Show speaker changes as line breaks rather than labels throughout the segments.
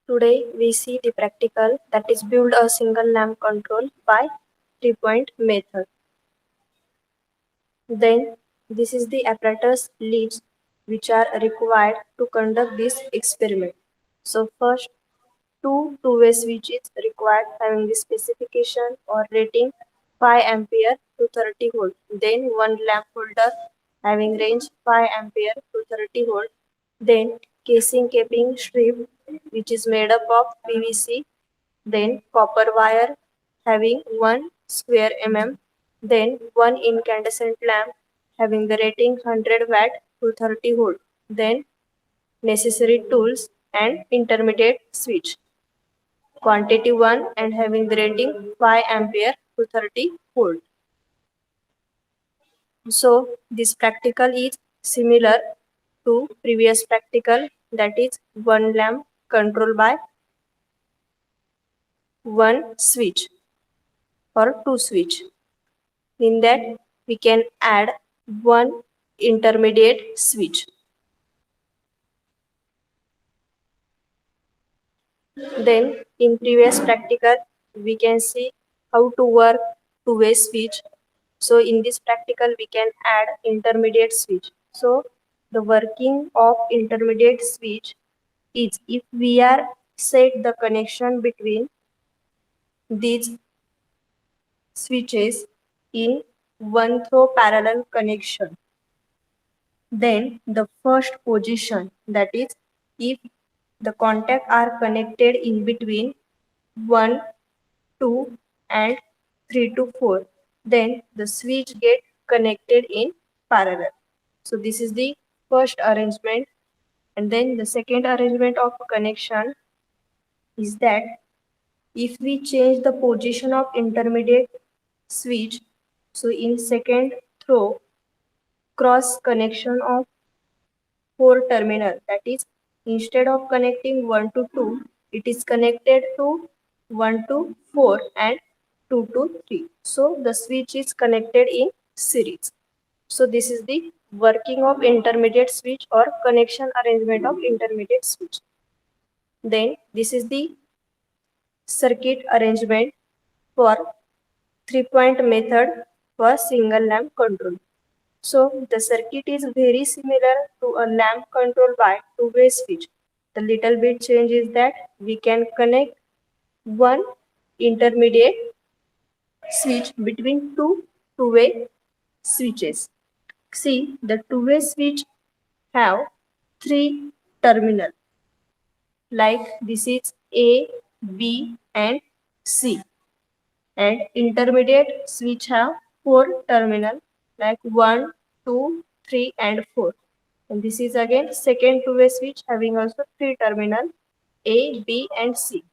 Today we see the practical that is build a single lamp control by 3-point method. Then this is the apparatus leads which are required to conduct this experiment. So first two-way switches required having the specification or rating 5 ampere to 30 volt. Then one lamp holder having range 5 ampere to 30 volt. Then casing capping strip which is made up of PVC. Then copper wire having 1 square mm. Then one incandescent lamp having the rating 100 watt to 30 volt. Then necessary tools and intermediate switch. Quantity 1 and having the rating 5 ampere to 30 volt. So this practical is similar to previous practical, that is one lamp controlled by one switch or two switch. In that we can add one intermediate switch. Then in previous practical we can see how to work two-way switch. So in this practical we can add intermediate switch. So the working of intermediate switch is if we are set the connection between these switches in one through parallel connection. Then the first position, that is if the contacts are connected in between 1, 2 and 3 to 4, then the switch get connected in parallel. So this is the first arrangement. And then the second arrangement of connection is that if we change the position of intermediate switch, so in second throw cross connection of 4 terminal, that is instead of connecting 1 to 2, it is connected to 1 to 4 and 2 to 3. So the switch is connected in series. So this is the working of intermediate switch or connection arrangement of intermediate switch. Then this is the circuit arrangement for 3-point method for single lamp control. So the circuit is very similar to a lamp control by two-way switch. The little bit change is that we can connect one intermediate switch between two-way switches. See, the two-way switch have 3 terminal, like this is A, B and C. And intermediate switch have 4 terminal, like 1, 2, 3 and 4. And this is again second two-way switch having also 3 terminal, A, B and C.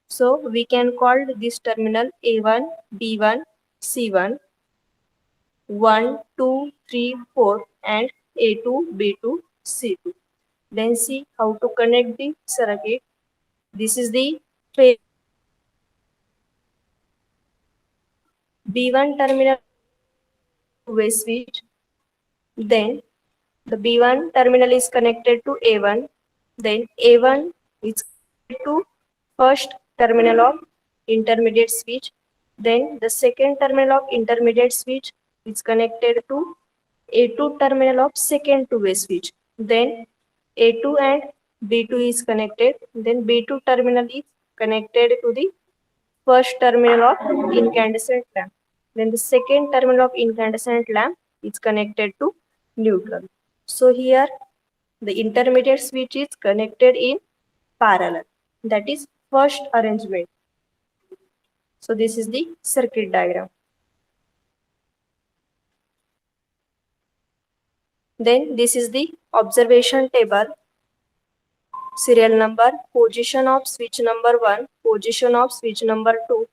So we can call this terminal A1, B1, C1, 1, 2, 3, 4 and A2, B2, C2. Then see how to connect the circuit. This is the B1 terminal two-way switch. Then the B1 terminal is connected to A1. Then A1 is connected to first terminal of intermediate switch. Then the second terminal of intermediate switch is connected to A2 terminal of second two-way switch. Then A2 and B2 is connected. Then B2 terminal is connected to the first terminal of incandescent lamp. Then the second terminal of incandescent lamp is connected to neutral. So here the intermediate switch is connected in parallel. That is first arrangement. So this is the circuit diagram. Then this is the observation table. Serial number, position of switch number 1, position of switch number 2,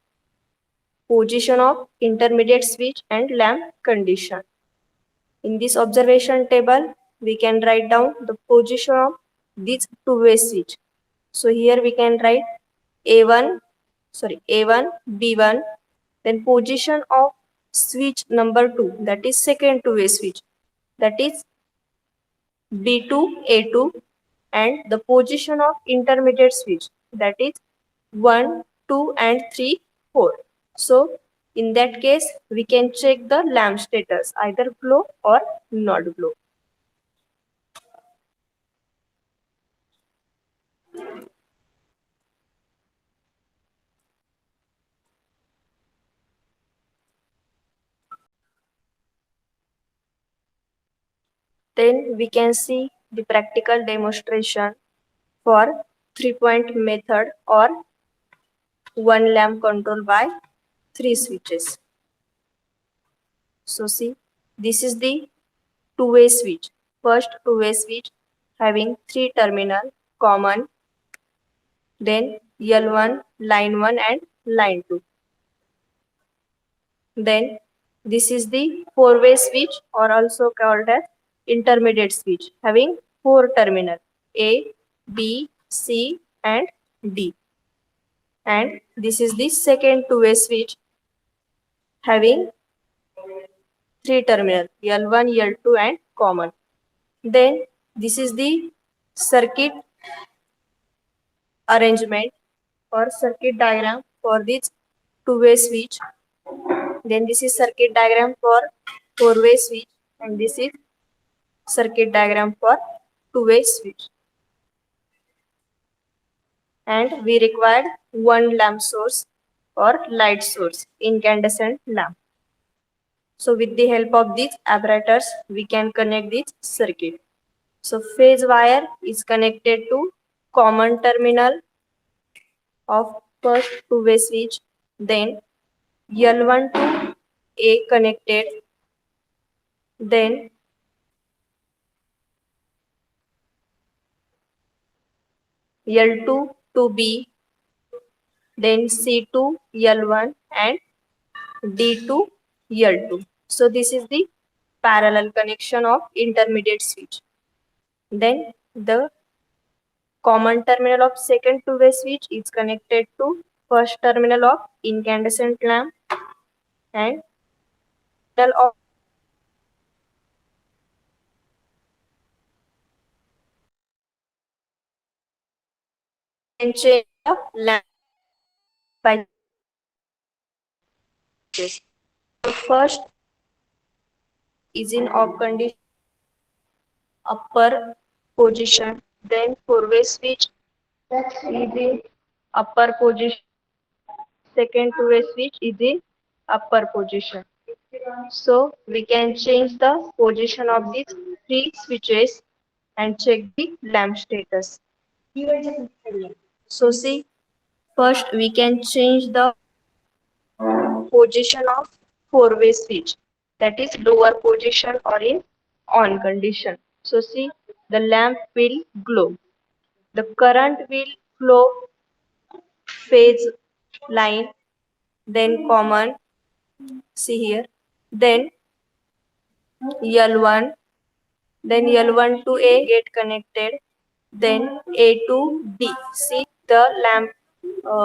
position of intermediate switch and lamp condition. In this observation table, we can write down the position of this two-way switch. So here we can write A1, B1, then position of switch number 2, that is second two-way switch, that is B2, A2, and the position of intermediate switch, that is 1, 2 and 3, 4. So in that case, we can check the lamp status, either glow or not glow. Then we can see the practical demonstration for 3-point method or one lamp controlled by 3 switches. So see, this is the two-way switch. First two-way switch having 3 terminal common, then L1, line 1 and line 2. Then this is the four-way switch or also called as intermediate switch having 4 terminal A, B, C and D. And this is the second two-way switch having 3 terminal L1, L2 and common. Then this is the circuit arrangement or circuit diagram for this two-way switch. Then this is circuit diagram for four-way switch and this is circuit diagram for two-way switch. And we required one lamp source or light source, incandescent lamp. So with the help of these apparatus, we can connect this circuit. So phase wire is connected to common terminal of first two-way switch. Then L1 to A connected. Then L2 to B. Then C to L1 and D to L2. So this is the parallel connection of intermediate switch. Then the common terminal of second two-way switch is connected to first terminal of incandescent lamp and terminal of change of lamp by this. The first is in off condition upper position, then four-way switch is in upper position, second two-way switch is in upper position. So we can change the position of these 3 switches and check the lamp status. So see, first we can change the position of four-way switch, that is lower position or in on condition. So see, the lamp will glow. The current will flow phase line, then common, see here, then L1, then L1 to A get connected, then A to D. See the lamp,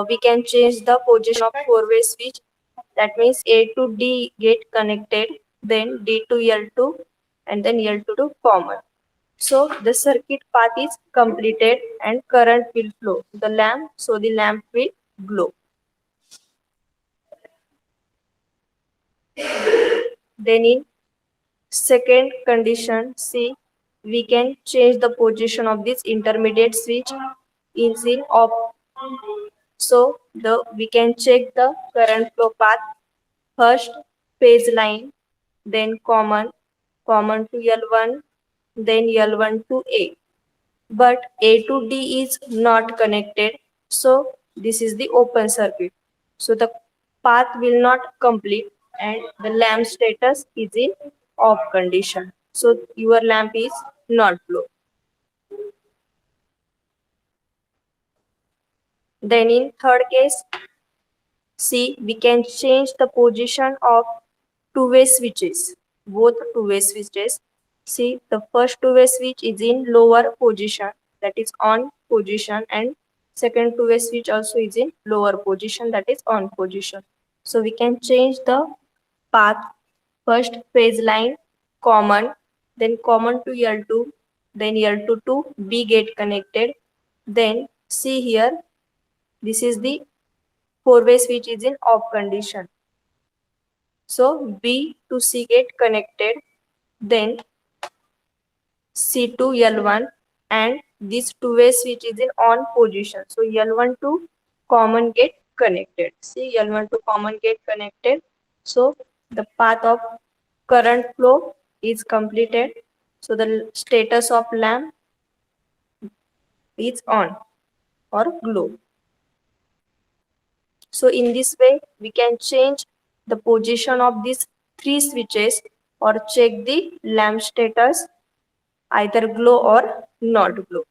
we can change the position of four-way switch. That means A to D get connected, then D to L2 and then L2 to common. So the circuit path is completed and current will flow. The lamp, so the lamp will glow. Then in second condition, see, we can change the position of this intermediate switch is in off. So we can check the current flow path. First phase line, then common to L1, then L1 to A. But A to D is not connected. So this is the open circuit. So the path will not complete and the lamp status is in off condition. So your lamp is not glow. Then in third case, see, we can change the position of two-way switches, both two-way switches. See, the first two-way switch is in lower position, that is on position, and second two-way switch also is in lower position, that is on position. So we can change the path. First phase line common, then common to L2, then L2 to B get connected. Then see here, This is the four-way switch is in off condition. So B to C get connected, then C to L1, and this two-way switch is in on position. So L1 to common get connected. See, L1 to common get connected. So the path of current flow is completed. So the status of lamp is on or glow. So in this way, we can change the position of these three switches or check the lamp status, either glow or not glow.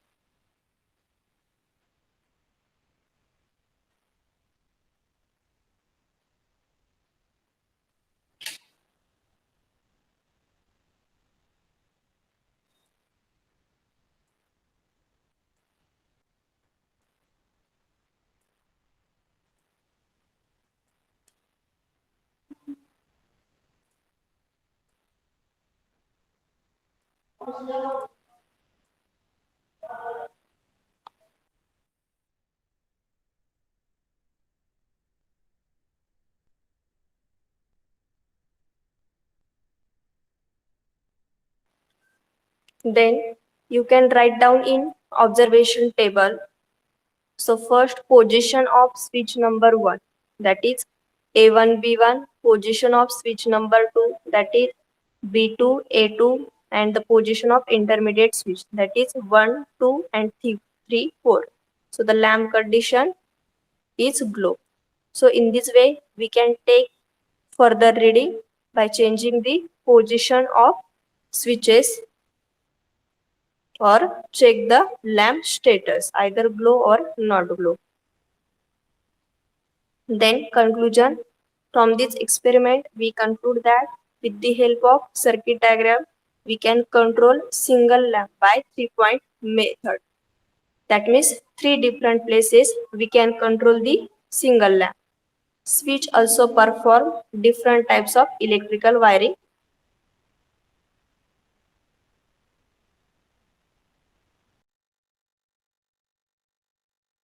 Then you can write down in observation table. So first position of switch number 1, that is A1 B1, position of switch number 2, that is B2 A2, and the position of intermediate switch, that is 1 2 and 3 4. So the lamp condition is glow. So in this way we can take further reading by changing the position of switches or check the lamp status, either glow or not glow. Then conclusion, from this experiment we conclude that with the help of circuit diagram we can control single lamp by 3-point method. That means three different places we can control the single lamp. Switch also perform different types of electrical wiring